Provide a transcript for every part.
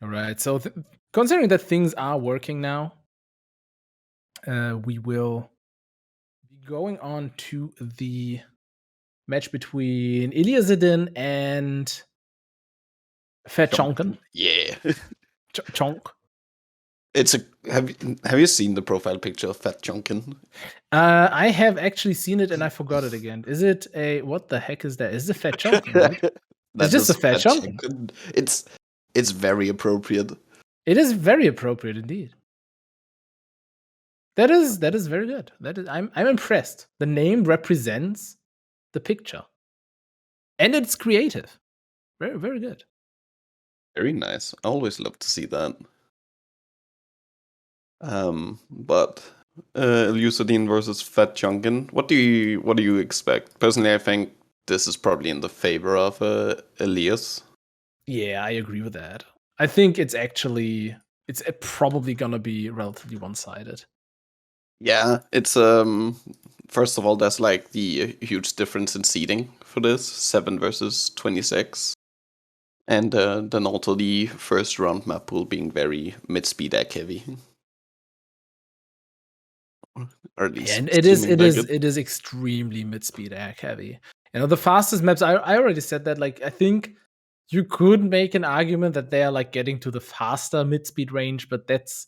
All right. So considering that things are working now, we will be going on to the match between Eliusardin and FatChoncken. Yeah. Chonk. It's a have you seen the profile picture of FatChoncken? I have actually seen it and I forgot it again. Is it a what the heck is that? Is it FatChoncken, right? It's That just a is FatChoncken. FatChoncken. It's very appropriate. It is very appropriate indeed. That is very good. That is I'm impressed. The name represents the picture. And it's creative. Very, very good. Very nice. I always love to see that. But Eliusardin versus FatChoncken. What do you expect? Personally, I think this is probably in the favor of Elias. Yeah, I agree with that. I think it's probably gonna be relatively one-sided. Yeah, it's first of all, there's like the huge difference in seeding for this 7 versus 26. And then also the first round map pool being very mid-speed egg heavy. Or at least and it is extremely mid-speed egg heavy. You know, the fastest maps, I already said that, like, I think you could make an argument that they are like getting to the faster mid-speed range, but that's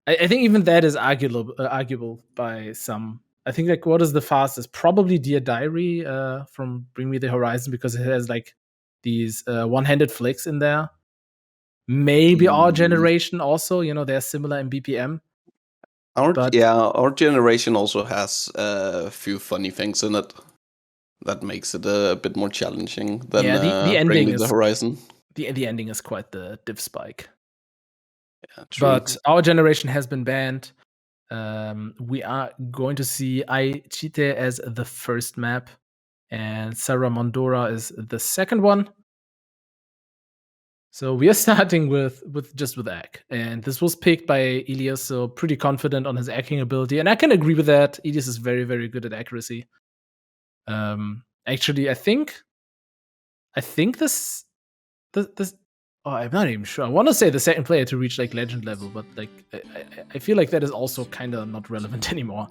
I think even that is arguable by some. I think like what is the fastest? Probably Dear Diary from Bring Me the Horizon, because it has like these one-handed flicks in there. Maybe our generation also, you know, they're similar in BPM. Our generation also has a few funny things in it that makes it a bit more challenging than the ending Bring Me is the Horizon. The ending is quite the div spike. Yeah, true. But our generation has been banned. We are going to see Aichite as the first map, and Sarah Mondora is the second one. So we are starting with Egg, and this was picked by Elias, so pretty confident on his acting ability, and I can agree with that. Elias is very, very good at accuracy. Actually, I think this. Oh, I'm not even sure. I want to say the second player to reach like legend level, but like I feel like that is also kind of not relevant anymore.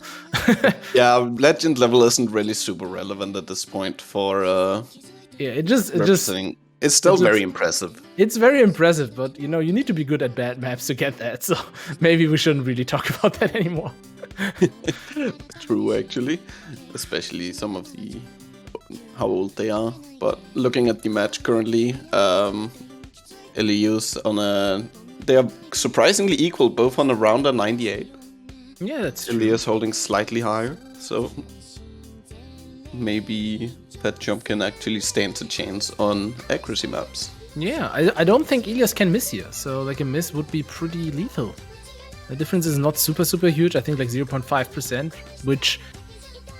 Yeah, legend level isn't really super relevant at this point for it's still very impressive. It's very impressive, but you know, you need to be good at bad maps to get that. So maybe we shouldn't really talk about that anymore. True, actually, especially some of the how old they are. But looking at the match currently, Elius they are surprisingly equal, both on a rounder 98. Yeah, that's true. Elias holding slightly higher, so maybe FatChoncken can actually stand a chance on accuracy maps. Yeah, I don't think Elias can miss here, so like a miss would be pretty lethal. The difference is not super huge. I think like 0.5%, which,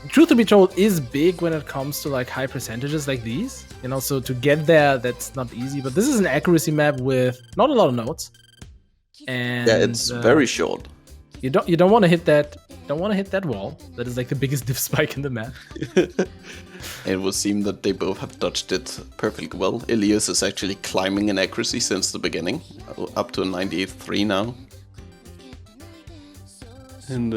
truth to be told, is big when it comes to like high percentages like these. You know, so to get there, that's not easy. But this is an accuracy map with not a lot of nodes, and yeah, it's very short. You don't want to hit that. Don't want to hit that wall. That is like the biggest diff spike in the map. It would seem that they both have dodged it perfectly well. Elias is actually climbing in accuracy since the beginning, up to a 98.3 now. And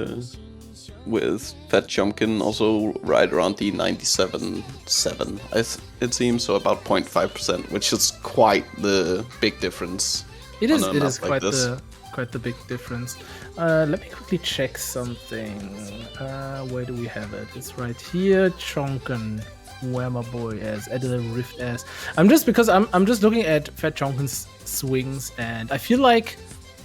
with FatChoncken also right around the 97.7, it seems, so about 0.5%, which is quite the big difference. It is quite the big difference. Let me quickly check something. Where do we have it? It's right here. Choncken, where my boy is, at the Rift S. I'm just looking at FatChoncken's swings, and I feel like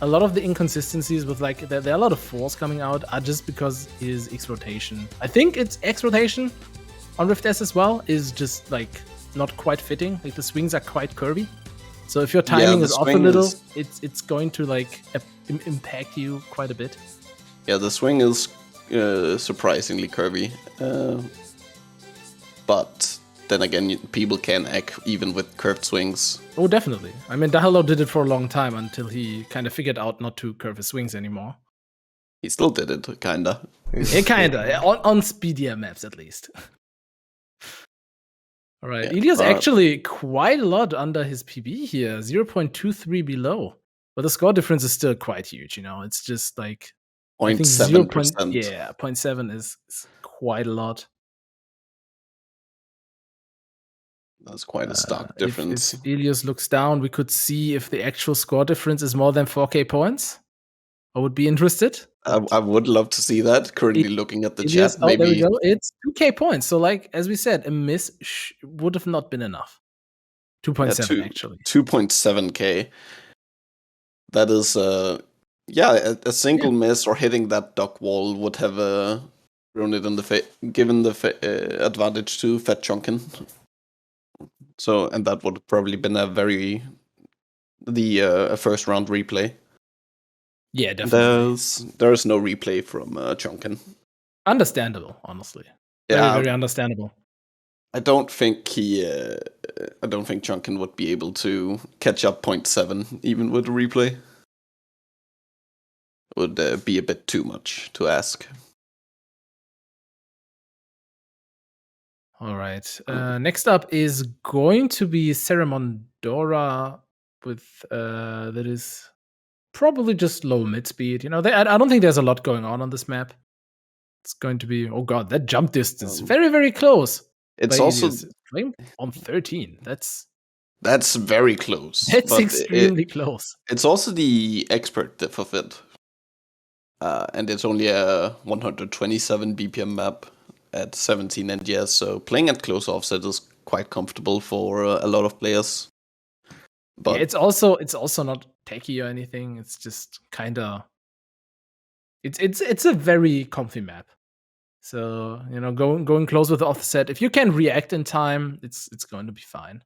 a lot of the inconsistencies with like there are a lot of falls coming out are just because his X rotation. I think it's X rotation on Rift S as well is just like not quite fitting. Like the swings are quite curvy. So if your timing is off a little, it's going to like impact you quite a bit. Yeah, the swing is surprisingly curvy, but then again, people can act even with curved swings. Oh, definitely. I mean, Dahalo did it for a long time until he kind of figured out not to curve his swings anymore. He still did it, kinda. On speedier maps at least. All right, yeah, Elias actually quite a lot under his PB here, 0.23 below. But the score difference is still quite huge, you know. It's just like I think 0.7%. 0.7 is quite a lot. That's quite a stark difference. If Elius looks down, we could see if the actual score difference is more than 4K points. I would be interested. I would love to see that. Currently looking at the chat, maybe. There we go. It's 2K points. So, like as we said, a miss would have not been enough. 2.7 actually. 2.7K. That is, a single miss or hitting that duck wall would have thrown it in the given the advantage to FatChoncken. So, and that would have probably been a first round replay. Yeah, definitely. There's no replay from Choncken. Understandable, honestly. Yeah, very understandable. I don't think Choncken would be able to catch up 0.7 even with a replay. It would be a bit too much to ask. All right. Next up is going to be Ceramondora with that is probably just low mid speed. You know, I don't think there's a lot going on this map. It's going to be, oh god, that jump distance very, very close. It's also flame on 13. That's very close. That's extremely close. It's also the expert diff of it. And it's only a 127 BPM map at 17 NGS, so playing at close offset is quite comfortable for a lot of players. But yeah, it's also not techy or anything. It's just kind of it's a very comfy map. So, you know, going close with the offset, if you can react in time, it's going to be fine.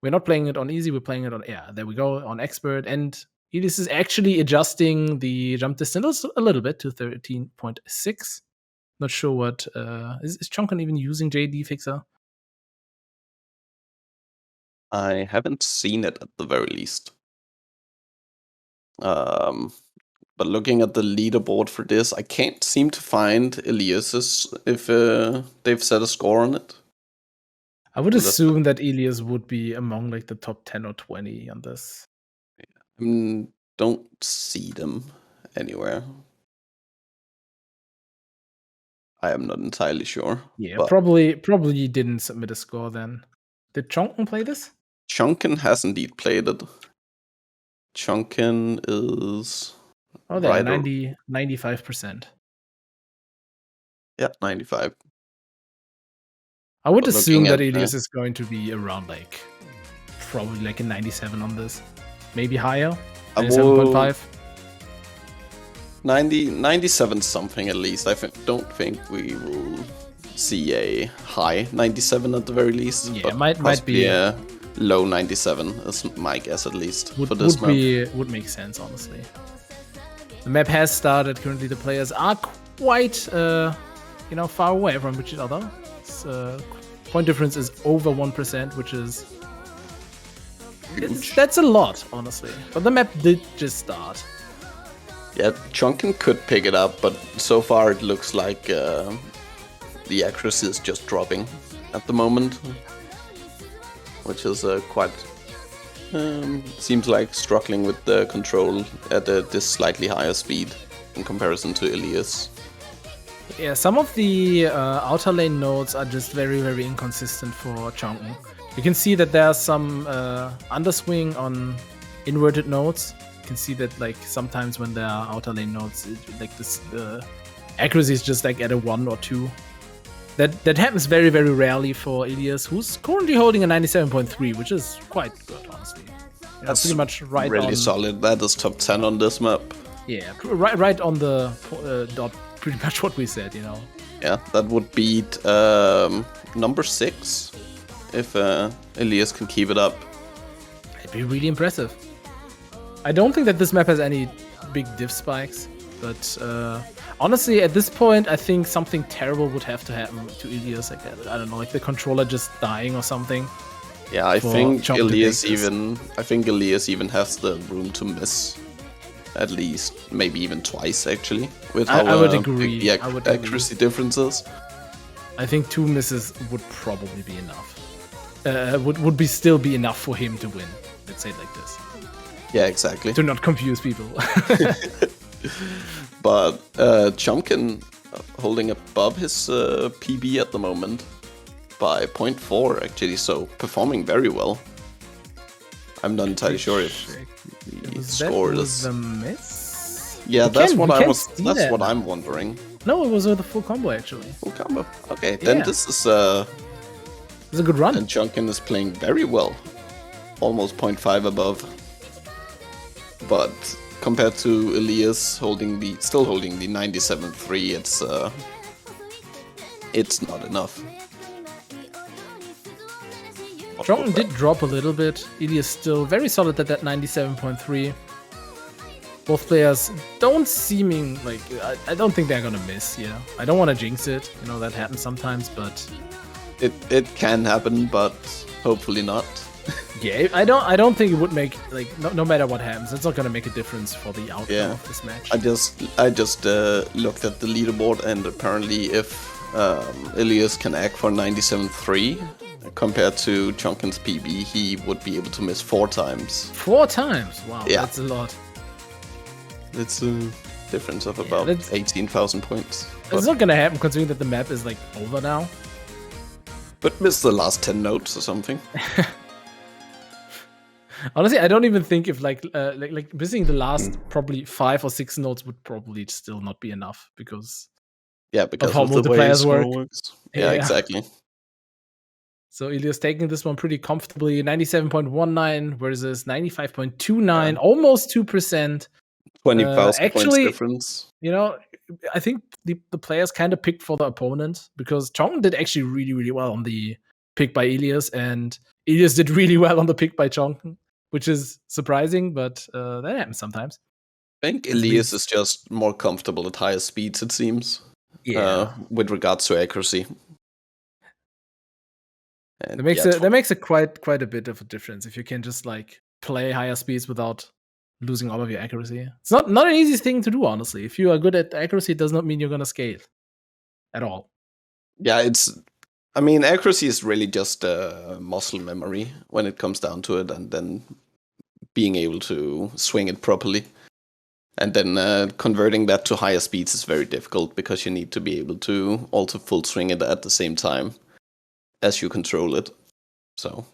We're not playing it on easy, we're playing it on there we go, on expert, and Elius is actually adjusting the jump distance a little bit to 13.6. Not sure what is Choncken even using JD Fixer? I haven't seen it at the very least. But looking at the leaderboard for this, I can't seem to find Elius's if they've set a score on it. I would assume that Elius would be among like the top 10 or 20 on this. Don't see them anywhere. I am not entirely sure. Yeah, probably didn't submit a score then. Did Choncken play this? Choncken has indeed played it. Choncken is... Oh, they're 95%. Yeah, 95. I would assume that Elius is going to be around like probably like a 97 on this. Maybe higher? 97.5? 97 something at least. I don't think we will see a high 97 at the very least. Yeah, but might be a low 97 is my guess at least for this map. Would make sense, honestly. The map has started. Currently, the players are quite, far away from each other. Point difference is over 1%, which is that's a lot, honestly. But the map did just start. Yeah, Choncken could pick it up, but so far it looks like the accuracy is just dropping at the moment, which is quite. Seems like struggling with the control at this slightly higher speed in comparison to Elius. Yeah, some of the outer lane nodes are just very, very inconsistent for Choncken. You can see that there's some underswing on inverted nodes. You can see that like sometimes when there are outer lane nodes, like this accuracy is just like at a 1 or 2. That happens very, very rarely for Elius, who's currently holding a 97.3, which is quite good, honestly. That's pretty much right really on, solid. That is top 10 on this map. Yeah, right on the dot. Pretty much what we said, you know. Yeah, that would beat number 6 if Elius can keep it up. It'd be really impressive. I don't think that this map has any big diff spikes, but honestly, at this point, I think something terrible would have to happen to Elius. Like, I don't know, like the controller just dying or something. Yeah, I think Elius even has the room to miss. At least, maybe even twice, actually. With how I would agree. big the accuracy differences. I think 2 misses would probably be enough. Would still be enough for him to win. Let's say it like this. Yeah, exactly. To not confuse people. But Choncken holding above his PB at the moment by 0.4 actually, so performing very well. I'm not entirely sure if the score is a miss. Yeah, that's what I'm wondering. No, it was with a full combo actually. Full combo. Okay, then this is it's a good run. And Choncken is playing very well. Almost 0.5 above. But compared to Elias still holding the 97.3, it's not enough. Choncken did drop a little bit. Elias still very solid at that 97.3. Both players don't seeming like I don't think they're gonna miss. Yeah, I don't want to jinx it. You know that happens sometimes, but it can happen, but hopefully not. Yeah, I don't think it would make like no matter what happens, it's not gonna make a difference for the outcome of this match. I just looked at the leaderboard, and apparently if Elias can act for 97.3 compared to Chonkken's PB, he would be able to miss 4 times. 4 times? Wow, that's a lot. It's a difference of about 18,000 points. It's not gonna happen considering that the map is like over now. But miss the last 10 notes or something. Honestly, I don't even think if like missing the last probably 5 or 6 notes would probably still not be enough because because of how multiplayers work. Yeah, exactly. So Elias taking this one pretty comfortably, 97.19 versus 95.29, almost 2%. 20,000 points difference. You know, I think the players kind of picked for the opponent because Choncken did actually really, really well on the pick by Elias, and Elias did really well on the pick by Choncken, which is surprising, but that happens sometimes. I think Elias is just more comfortable at higher speeds, it seems. With regards to accuracy. And that makes it quite a bit of a difference if you can just like play higher speeds without losing all of your accuracy. It's not an easy thing to do, honestly. If you are good at accuracy, it does not mean you're gonna scale at all. Yeah, accuracy is really just muscle memory when it comes down to it, and then being able to swing it properly. And then converting that to higher speeds is very difficult because you need to be able to also full swing it at the same time as you control it. So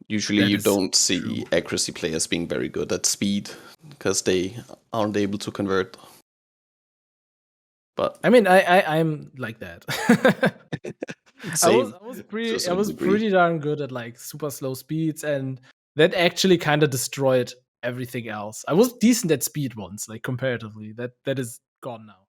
usually you don't see accuracy players being very good at speed because they aren't able to convert. But I mean, I'm like that. I was pretty darn good at like super slow speeds, and that actually kind of destroyed everything else. I was decent at speed once, like comparatively. That is gone now.